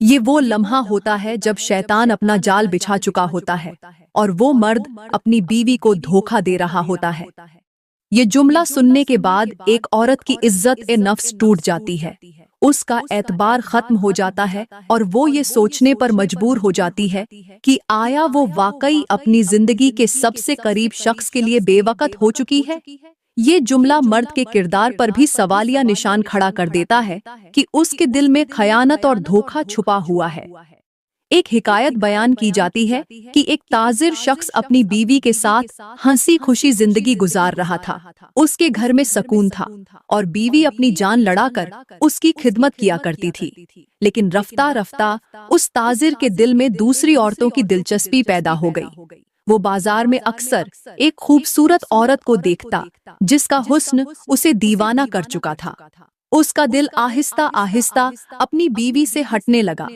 یہ وہ لمحہ ہوتا ہے جب شیطان اپنا جال بچھا چکا ہوتا ہے اور وہ مرد اپنی بیوی کو دھوکہ دے رہا ہوتا ہے۔ یہ جملہ سننے کے بعد ایک عورت کی عزت نفس ٹوٹ جاتی ہے، اس کا اعتبار ختم ہو جاتا ہے اور وہ یہ سوچنے پر مجبور ہو جاتی ہے کہ آیا وہ واقعی اپنی زندگی کے سب سے قریب شخص کے لیے بے وقت ہو چکی ہے۔ یہ جملہ مرد کے کردار پر بھی سوالیہ نشان کھڑا کر دیتا ہے کہ اس کے دل میں خیانت اور دھوکہ چھپا ہوا ہے۔ ایک حکایت بیان کی جاتی ہے کہ ایک تاجر شخص اپنی بیوی کے ساتھ ہنسی خوشی زندگی گزار رہا تھا، اس کے گھر میں سکون تھا اور بیوی اپنی جان لڑا کر اس کی خدمت کیا کرتی تھی۔ لیکن رفتہ رفتہ اس تاجر کے دل میں دوسری عورتوں کی دلچسپی پیدا ہو گئی۔ وہ بازار میں اکثر ایک خوبصورت عورت کو دیکھتا جس کا حسن اسے دیوانہ کر چکا تھا۔ اس کا دل آہستہ آہستہ اپنی بیوی سے ہٹنے لگا،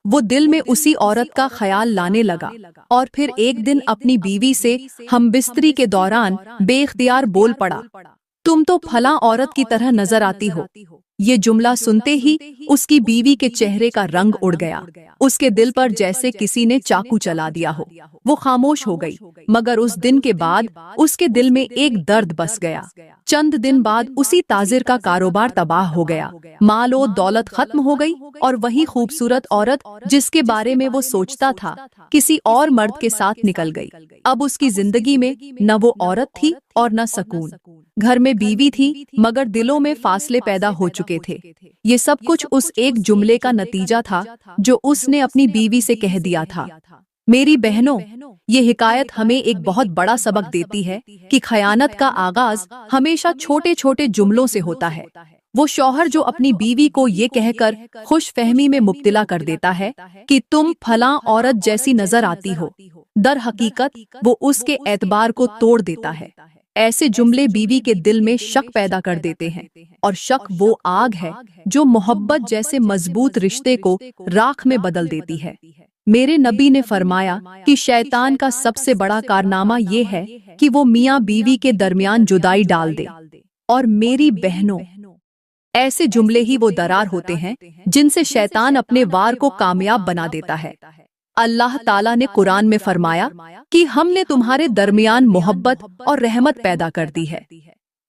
وہ دل میں اسی عورت کا خیال لانے لگا اور پھر ایک دن اپنی بیوی سے ہم بستری کے دوران بے اختیار بول پڑا، تم تو پھلاں عورت کی طرح نظر آتی ہو۔ یہ جملہ سنتے ہی اس کی بیوی کے چہرے کا رنگ اڑ گیا، اس کے دل پر جیسے کسی نے چاقو چلا دیا ہو۔ وہ خاموش ہو گئی، مگر اس دن کے بعد اس کے دل میں ایک درد بس گیا۔ چند دن بعد اسی تاجر کا کاروبار تباہ ہو گیا، مال و دولت ختم ہو گئی اور وہی خوبصورت عورت جس کے بارے میں وہ سوچتا تھا کسی اور مرد کے ساتھ نکل گئی۔ اب اس کی زندگی میں نہ وہ عورت تھی اور نہ سکون۔ گھر میں بیوی تھی مگر دلوں میں فاصلے پیدا ہو چکے تھے۔ یہ سب کچھ اس ایک جملے کا نتیجہ تھا جو اس نے اپنی بیوی سے کہہ دیا تھا۔ میری بہنوں، یہ حکایت ہمیں ایک بہت بڑا سبق دیتی ہے کہ خیانت کا آغاز ہمیشہ چھوٹے چھوٹے جملوں سے ہوتا ہے۔ وہ شوہر جو اپنی بیوی کو یہ کہہ کر خوش فہمی میں مبتلا کر دیتا ہے کہ تم پھلاں عورت جیسی نظر آتی ہو، در حقیقت وہ اس کے اعتبار کو توڑ دیتا ہے۔ ایسے جملے بیوی کے دل میں شک پیدا کر دیتے ہیں، اور شک وہ آگ ہے جو محبت جیسے مضبوط رشتے کو راکھ میں بدل دیتی ہے۔ میرے نبی نے فرمایا کہ شیطان کا سب سے بڑا کارنامہ یہ ہے کہ وہ میاں بیوی کے درمیان جدائی ڈال دے۔ اور میری بہنوں، ایسے جملے ہی وہ درار ہوتے ہیں جن سے شیطان اپنے وار کو کامیاب بنا دیتا ہے۔ اللہ تعالیٰ نے قرآن میں فرمایا کہ ہم نے تمہارے درمیان محبت اور رحمت پیدا کر دی ہے،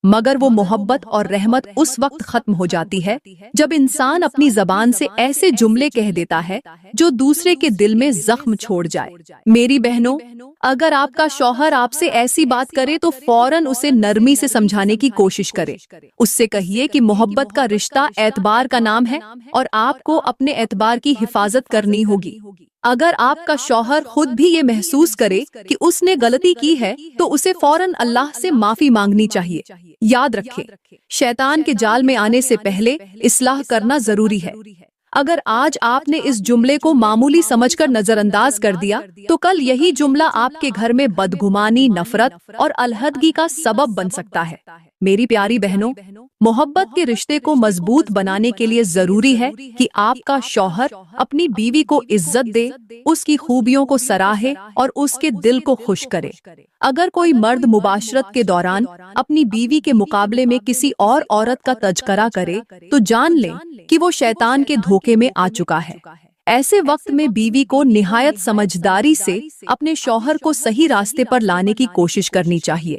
مگر وہ محبت اور رحمت اس وقت ختم ہو جاتی ہے جب انسان اپنی زبان سے ایسے جملے کہہ دیتا ہے جو دوسرے کے دل میں زخم چھوڑ جائے۔ میری بہنوں، اگر آپ کا شوہر آپ سے ایسی بات کرے تو فوراً اسے نرمی سے سمجھانے کی کوشش کرے۔ اس سے کہیے کہ محبت کا رشتہ اعتبار کا نام ہے اور آپ کو اپنے اعتبار کی حفاظت کرنی ہوگی۔ اگر آپ کا شوہر خود بھی یہ محسوس کرے کہ اس نے غلطی کی ہے تو اسے فوراً اللہ سے معافی مانگنی چاہیے۔ یاد رکھیں، شیطان کے جال میں آنے سے پہلے اصلاح کرنا ضروری ہے۔ اگر آج آپ نے اس جملے کو معمولی سمجھ کر نظر انداز کر دیا تو کل یہی جملہ آپ کے گھر میں بدگمانی، نفرت اور علیحدگی کا سبب بن سکتا ہے۔ میری پیاری بہنوں، محبت کے رشتے کو مضبوط بنانے کے لیے ضروری ہے کہ آپ کا شوہر اپنی بیوی کو عزت دے، اس کی خوبیوں کو سراہے اور اس کے دل کو خوش کرے۔ اگر کوئی مرد مباشرت کے دوران اپنی بیوی کے مقابلے میں کسی اور عورت کا تذکرہ کرے تو جان لیں کہ وہ شیطان کے دھوکے میں آ چکا ہے۔ ایسے وقت میں بیوی کو نہایت سمجھداری سے اپنے شوہر کو صحیح راستے پر لانے کی کوشش کرنی چاہیے۔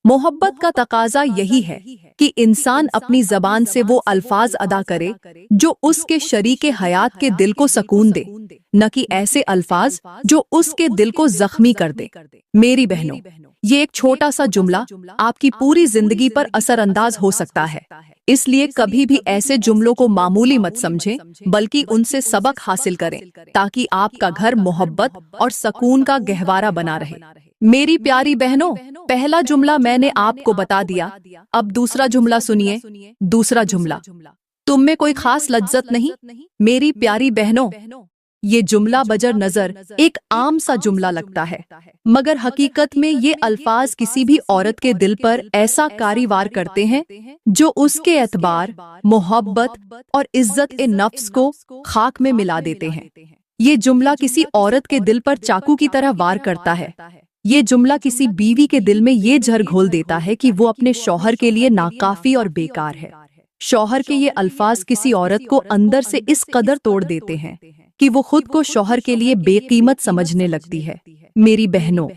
محبت کا تقاضا یہی ہے کہ انسان اپنی زبان سے وہ الفاظ ادا کرے جو اس کے شریک حیات کے دل کو سکون دے، نہ کہ ایسے الفاظ جو اس کے دل کو زخمی کر دے۔ میری بہنوں، یہ ایک چھوٹا سا جملہ آپ کی پوری زندگی پر اثر انداز ہو سکتا ہے، اس لیے کبھی بھی ایسے جملوں کو معمولی مت سمجھیں بلکہ ان سے سبق حاصل کریں تاکہ آپ کا گھر محبت اور سکون کا گہوارہ بنا رہے۔ میری پیاری بہنوں، پہلا جملہ میں نے آپ کو بتا دیا، اب دوسرا جملہ سنیے۔ دوسرا جملہ، تم میں کوئی خاص لذت نہیں؟ میری پیاری بہنوں، یہ جملہ بجر نظر ایک عام سا جملہ لگتا ہے، مگر حقیقت میں یہ الفاظ کسی بھی عورت کے دل پر ایسا کاری وار کرتے ہیں جو اس کے اعتبار، محبت اور عزت نفس کو خاک میں ملا دیتے ہیں۔ یہ جملہ کسی عورت کے دل پر چاقو کی طرح وار کرتا ہے۔ یہ جملہ کسی بیوی کے دل میں یہ جھر گھول دیتا ہے کہ وہ اپنے شوہر کے لیے ناکافی اور بیکار ہے۔ شوہر کے یہ الفاظ کسی عورت کو اندر سے اس قدر توڑ دیتے ہیں کہ وہ خود کو شوہر کے لیے بے قیمت سمجھنے لگتی ہے۔ میری بہنوں،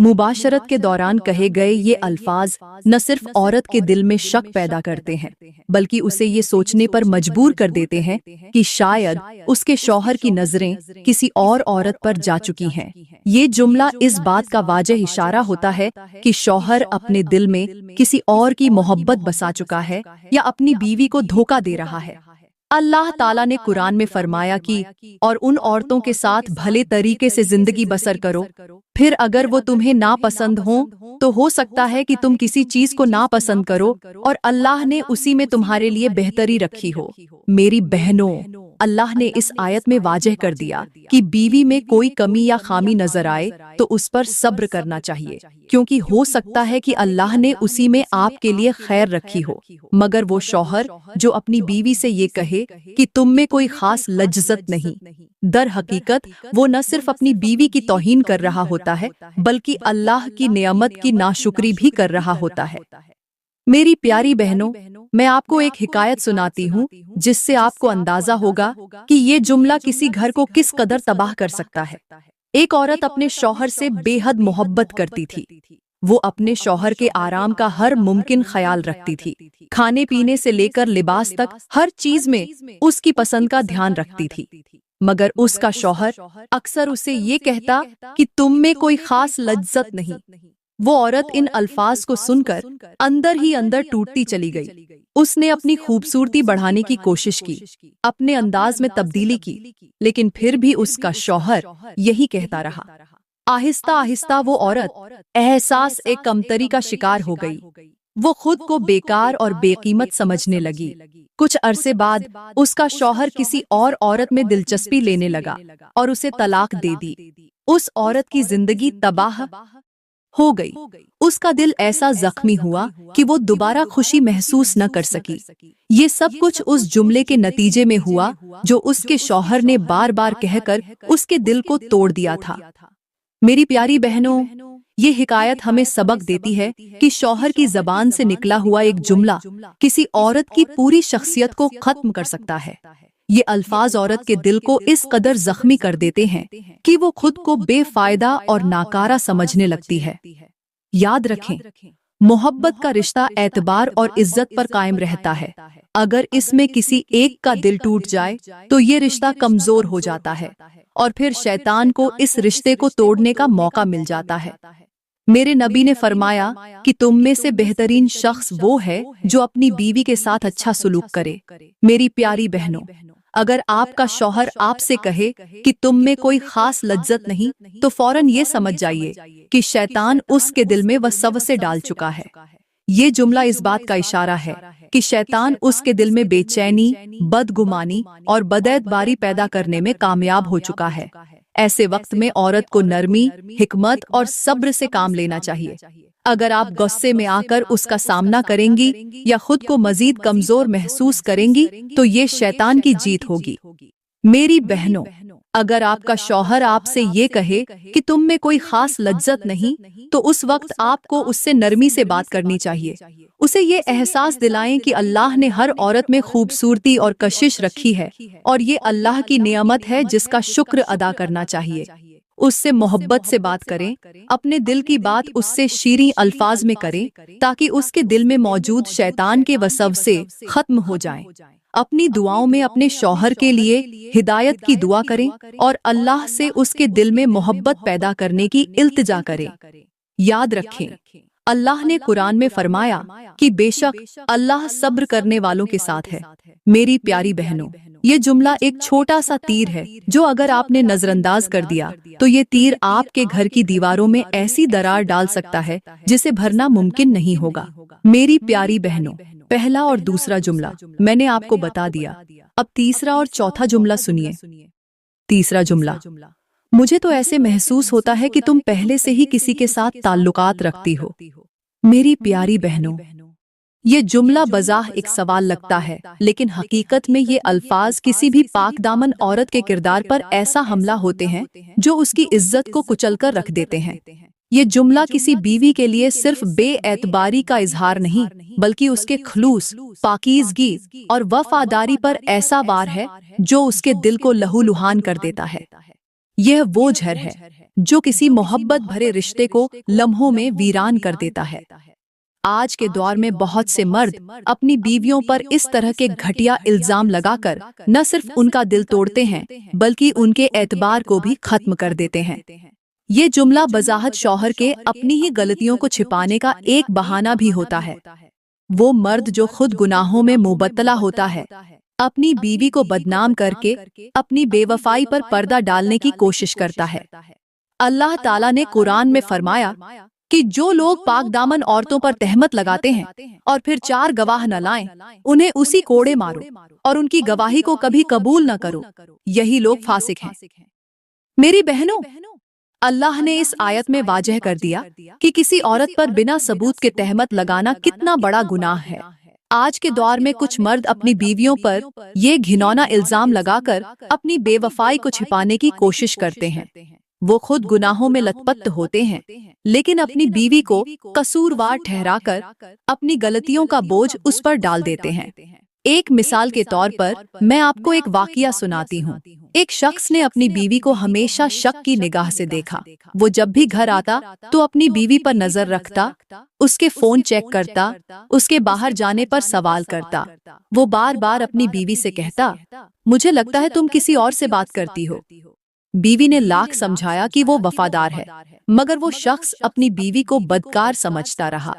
مباشرت کے دوران کہے گئے یہ الفاظ نہ صرف عورت کے دل میں شک پیدا کرتے ہیں بلکہ اسے یہ سوچنے پر مجبور کر دیتے ہیں کہ شاید اس کے شوہر کی نظریں کسی اور عورت پر جا چکی ہیں۔ یہ جملہ اس بات کا واضح اشارہ ہوتا ہے کہ شوہر اپنے دل میں کسی اور کی محبت بسا چکا ہے یا اپنی بیوی کو دھوکہ دے رہا ہے۔ اللہ تعالیٰ نے قرآن میں فرمایا کہ اور ان عورتوں کے ساتھ بھلے طریقے سے زندگی بسر کرو، پھر اگر وہ تمہیں ناپسند ہوں تو ہو سکتا ہے کہ تم کسی چیز کو ناپسند کرو اور اللہ نے اسی میں تمہارے لیے بہتری رکھی ہو۔ میری بہنوں، اللہ نے اس آیت میں واضح کر دیا کہ بیوی میں کوئی کمی یا خامی نظر آئے تو اس پر صبر کرنا چاہیے، کیونکہ ہو سکتا ہے کہ اللہ نے اسی میں آپ کے لیے خیر رکھی ہو۔ مگر وہ شوہر جو اپنی بیوی سے یہ کہے کہ تم میں کوئی خاص لذت نہیں، در حقیقت وہ نہ صرف اپنی بیوی کی توہین کر رہا ہوتا ہے بلکہ اللہ کی نعمت کی ناشکری بھی کر رہا ہوتا ہے۔ میری پیاری بہنوں، میں آپ کو ایک حکایت سناتی ہوں جس سے آپ کو اندازہ ہوگا کہ یہ جملہ کسی گھر کو کس قدر تباہ کر سکتا ہے۔ ایک عورت اپنے شوہر سے بے حد محبت کرتی تھی۔ وہ اپنے شوہر کے آرام کا ہر ممکن خیال رکھتی تھی، کھانے پینے سے لے کر لباس تک ہر چیز میں اس کی پسند کا دھیان رکھتی تھی۔ مگر اس کا شوہر اکثر اسے یہ کہتا کہ تم میں کوئی خاص لذت نہیں۔ وہ عورت ان الفاظ کو سن کر اندر ہی اندر ٹوٹتی چلی گئی۔ اس نے اپنی خوبصورتی بڑھانے کی کوشش کی، اپنے انداز میں تبدیلی کی، لیکن پھر بھی اس کا شوہر یہی کہتا رہا۔ آہستہ آہستہ وہ عورت احساس ایک کمتری کا شکار ہو گئی۔ وہ خود کو بیکار اور بے قیمت سمجھنے لگی۔ کچھ عرصے بعد اس کا شوہر کسی اور عورت میں دلچسپی لینے لگا اور اسے طلاق دے دی۔ اس عورت کی زندگی تباہ ہو گئی۔ اس کا دل ایسا زخمی ہوا کہ وہ دوبارہ خوشی محسوس نہ کر سکی۔ یہ سب کچھ اس جملے کے نتیجے میں ہوا جو اس کے شوہر نے بار بار کہہ کر اس کے دل کو توڑ دیا تھا۔ میری پیاری بہنوں، یہ حکایت ہمیں سبق دیتی ہے کہ شوہر کی زبان سے نکلا ہوا ایک جملہ کسی عورت کی پوری شخصیت کو ختم کر سکتا ہے۔ یہ الفاظ عورت کے دل کو اس قدر زخمی کر دیتے ہیں کہ وہ خود کو بے فائدہ اور ناکارہ سمجھنے لگتی ہے۔ یاد رکھیں، محبت کا رشتہ اعتبار اور عزت پر قائم رہتا ہے۔ اگر اس میں کسی ایک کا دل ٹوٹ جائے تو یہ رشتہ کمزور ہو جاتا ہے اور پھر شیطان کو اس رشتے کو توڑنے کا موقع مل جاتا ہے۔ میرے نبی نے فرمایا کہ تم میں سے بہترین شخص وہ ہے جو اپنی بیوی کے ساتھ اچھا سلوک کرے۔ میری پیاری بہنوں، اگر آپ کا شوہر آپ سے کہے کہ تم میں کوئی خاص لذت نہیں تو فوراً یہ سمجھ جائیے کہ شیطان اس کے دل میں وسوسے ڈال چکا ہے۔ یہ جملہ اس بات کا اشارہ ہے کہ شیطان اس کے دل میں بے چینی، بدگمانی اور بداعتباری پیدا کرنے میں کامیاب ہو چکا ہے۔ ایسے وقت میں عورت کو نرمی، حکمت اور صبر سے کام لینا چاہیے۔ اگر آپ غصے میں آ کر اس کا سامنا کریں گی یا خود کو مزید کمزور محسوس کریں گی تو یہ شیطان کی جیت ہوگی۔ میری بہنوں، اگر آپ کا شوہر آپ سے یہ کہے کہ تم میں کوئی خاص لذت نہیں تو اس وقت آپ کو اس سے نرمی سے بات کرنی چاہیے۔ اسے یہ احساس دلائیں کہ اللہ نے ہر عورت میں خوبصورتی اور کشش رکھی ہے اور یہ اللہ کی نعمت ہے جس کا شکر ادا کرنا چاہیے۔ اس سے محبت سے بات کریں، اپنے دل کی بات اس سے شیریں الفاظ میں کریں تاکہ اس کے دل میں موجود شیطان کے وسوسے ختم ہو جائیں۔ اپنی دعاؤں میں اپنے شوہر کے لیے ہدایت کی دعا کریں اور اللہ سے اس کے دل میں محبت پیدا کرنے کی التجا کریں۔ یاد رکھیں، اللہ نے قرآن میں فرمایا کہ بے شک اللہ صبر کرنے والوں کے ساتھ ہے۔ میری پیاری بہنوں، یہ جملہ ایک چھوٹا سا تیر ہے جو اگر آپ نے نظر انداز کر دیا تو یہ تیر آپ کے گھر کی دیواروں میں ایسی درار ڈال سکتا ہے جسے بھرنا ممکن نہیں ہوگا۔ میری پیاری بہنوں، پہلا اور دوسرا جملہ میں نے آپ کو بتا دیا، اب تیسرا اور چوتھا جملہ سنیے۔ تیسرا جملہ، مجھے تو ایسے محسوس ہوتا ہے کہ تم پہلے سے ہی کسی کے ساتھ تعلقات رکھتی ہو۔ میری پیاری بہنوں، یہ جملہ بظاہر ایک سوال لگتا ہے لیکن حقیقت میں یہ الفاظ کسی بھی پاک دامن عورت کے کردار پر ایسا حملہ ہوتے ہیں جو اس کی عزت کو کچل کر رکھ دیتے ہیں۔ یہ جملہ کسی بیوی کے لیے صرف بے اعتباری کا اظہار نہیں بلکہ اس کے خلوص، پاکیزگی اور وفاداری پر ایسا وار ہے جو اس کے دل کو لہو لہان کر دیتا ہے۔ یہ وہ زہر ہے جو کسی محبت بھرے رشتے کو لمحوں میں ویران کر دیتا ہے۔ آج کے دور میں بہت سے مرد اپنی بیویوں پر اس طرح کے گھٹیا الزام لگا کر نہ صرف ان کا دل توڑتے ہیں بلکہ ان کے اعتبار کو بھی ختم کر دیتے ہیں۔ یہ جملہ بظاہر شوہر کے اپنی ہی غلطیوں کو چھپانے کا ایک بہانہ بھی ہوتا ہے۔ وہ مرد جو خود گناہوں میں مبتلا ہوتا ہے، اپنی بیوی کو بدنام کر کے اپنی بے وفائی پر پردہ ڈالنے کی کوشش کرتا ہے۔ اللہ تعالیٰ نے قرآن میں فرمایا کہ جو لوگ پاک دامن عورتوں پر تہمت لگاتے ہیں اور پھر 4 گواہ نہ لائیں، انہیں اسی کوڑے مارو اور ان کی گواہی کو کبھی قبول نہ کرو، یہی لوگ فاسق ہیں۔ میری بہنوں، اللہ نے اس آیت میں واضح کر دیا کہ کسی عورت پر بنا ثبوت کے تہمت لگانا کتنا بڑا گناہ ہے۔ آج کے دور میں کچھ مرد اپنی بیویوں پر یہ گھناؤنا الزام لگا کر اپنی بے وفائی کو چھپانے کی کوشش کرتے ہیں۔ وہ خود گناہوں میں لت پت ہوتے ہیں لیکن اپنی بیوی کو قصوروار ٹھہرا کر اپنی غلطیوں کا بوجھ اس پر ڈال دیتے ہیں۔ ایک مثال کے طور پر میں آپ کو ایک واقعہ سناتی ہوں۔ ایک شخص نے اپنی بیوی کو ہمیشہ شک کی نگاہ سے دیکھا۔ وہ جب بھی گھر آتا تو اپنی بیوی پر نظر رکھتا، اس کے فون چیک کرتا، اس کے باہر جانے پر سوال کرتا۔ وہ بار بار اپنی بیوی سے کہتا، مجھے لگتا ہے تم کسی اور سے بات کرتی ہو۔ بیوی نے لاکھ سمجھایا کہ وہ وفادار ہے، مگر وہ شخص اپنی بیوی کو بدکار سمجھتا رہا۔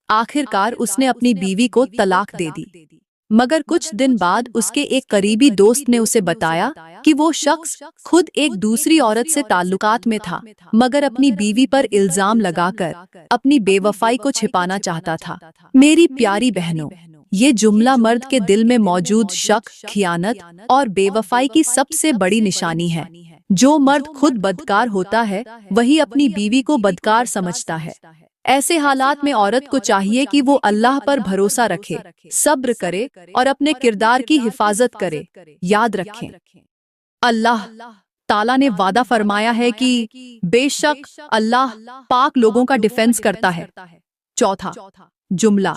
آخر کار اس نے اپنی بیوی کو طلاق دے دی، مگر کچھ دن بعد اس کے ایک قریبی دوست نے اسے بتایا کہ وہ شخص خود ایک دوسری عورت سے تعلقات میں تھا، مگر اپنی بیوی پر الزام لگا کر اپنی بے وفائی کو چھپانا چاہتا تھا۔ میری پیاری بہنوں، یہ جملہ مرد کے دل میں موجود شک، خیانت اور بے وفائی کی سب سے بڑی نشانی ہے۔ جو مرد خود بدکار ہوتا ہے وہی اپنی بیوی کو بدکار سمجھتا ہے۔ ایسے حالات میں عورت کو چاہیے کہ وہ اللہ پر بھروسہ رکھے، صبر کرے اور اپنے کردار کی حفاظت کرے۔ یاد رکھیں، اللہ تعالیٰ نے وعدہ فرمایا ہے کہ بے شک اللہ پاک لوگوں کا ڈیفنس کرتا ہے۔ چوتھا جملہ،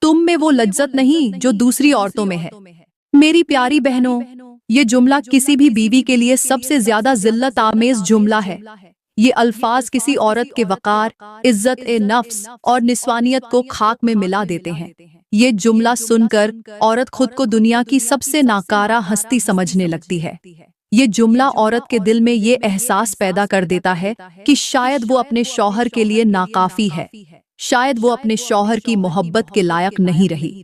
تم میں وہ لذت نہیں جو دوسری عورتوں میں ہے۔ میری پیاری بہنوں، یہ جملہ کسی بھی بیوی کے لیے سب سے زیادہ ذلت آمیز جملہ ہے۔ یہ الفاظ کسی عورت کے وقار، عزت نفس اور نسوانیت کو خاک میں ملا دیتے ہیں۔ یہ جملہ سن کر عورت خود کو دنیا کی سب سے ناکارہ ہستی سمجھنے لگتی ہے۔ یہ جملہ عورت کے دل میں یہ احساس پیدا کر دیتا ہے کہ شاید وہ اپنے شوہر کے لیے ناکافی ہے، شاید وہ اپنے شوہر کی محبت کے لائق نہیں رہی۔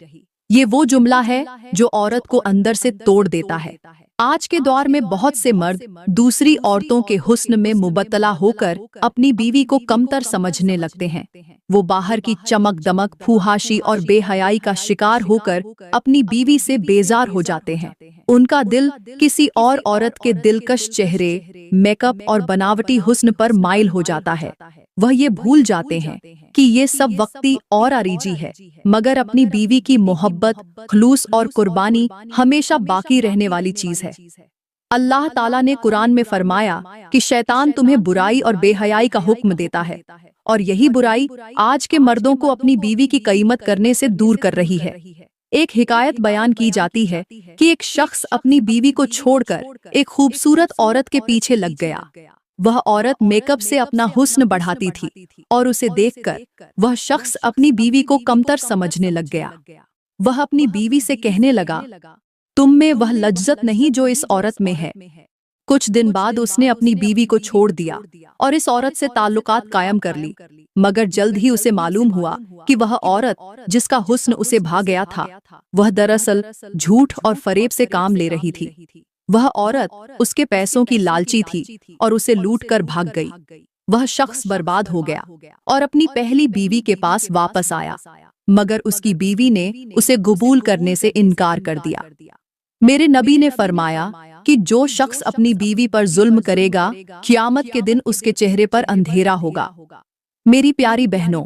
یہ وہ جملہ ہے جو عورت کو اندر سے توڑ دیتا ہے۔ آج کے دور میں بہت سے مرد دوسری عورتوں کے حسن میں مبتلا ہو کر اپنی بیوی کو کمتر سمجھنے لگتے ہیں۔ وہ باہر کی چمک دمک، پھوہاشی اور بے حیائی کا شکار ہو کر اپنی بیوی سے بیزار ہو جاتے ہیں۔ ان کا دل کسی اور عورت کے دلکش چہرے، میک اپ اور بناوٹی حسن پر مائل ہو جاتا ہے۔ وہ یہ بھول جاتے ہیں کہ یہ سب وقتی اور عارضی ہے، مگر اپنی بیوی کی محبت، خلوص اور قربانی ہمیشہ باقی رہنے والی چیز ہے۔ اللہ تعالیٰ نے قرآن میں فرمایا کہ شیطان تمہیں برائی اور بے حیائی کا حکم دیتا ہے، اور یہی برائی آج کے مردوں کو اپنی بیوی کی قیمت کرنے سے دور کر رہی ہے۔ ایک حکایت بیان کی جاتی ہے کہ ایک شخص اپنی بیوی کو چھوڑ کر ایک خوبصورت عورت کے پیچھے لگ گیا۔ وہ عورت میک اپ سے اپنا حسن بڑھاتی تھی اور اسے دیکھ کر وہ شخص اپنی بیوی کو کمتر سمجھنے لگ گیا۔ وہ اپنی بیوی سے کہنے لگا، تم میں وہ لذت نہیں جو اس عورت میں ہے۔ کچھ دن بعد اس نے اپنی بیوی کو چھوڑ دیا اور اس عورت سے تعلقات قائم کر لی، مگر جلد ہی اسے معلوم ہوا کہ وہ عورت جس کا حسن اسے بھا گیا تھا، وہ دراصل جھوٹ اور فریب سے کام لے رہی تھی۔ وہ عورت اس کے پیسوں کی لالچی تھی اور اسے لوٹ کر بھاگ گئی۔ وہ شخص برباد ہو گیا اور اپنی پہلی بیوی کے پاس واپس آیا، مگر اس کی بیوی نے اسے قبول کرنے سے انکار کر دیا۔ میرے نبی نے فرمایا کہ جو شخص اپنی بیوی پر ظلم کرے گا، قیامت کے دن اس کے چہرے پر اندھیرا ہوگا۔ میری پیاری بہنوں،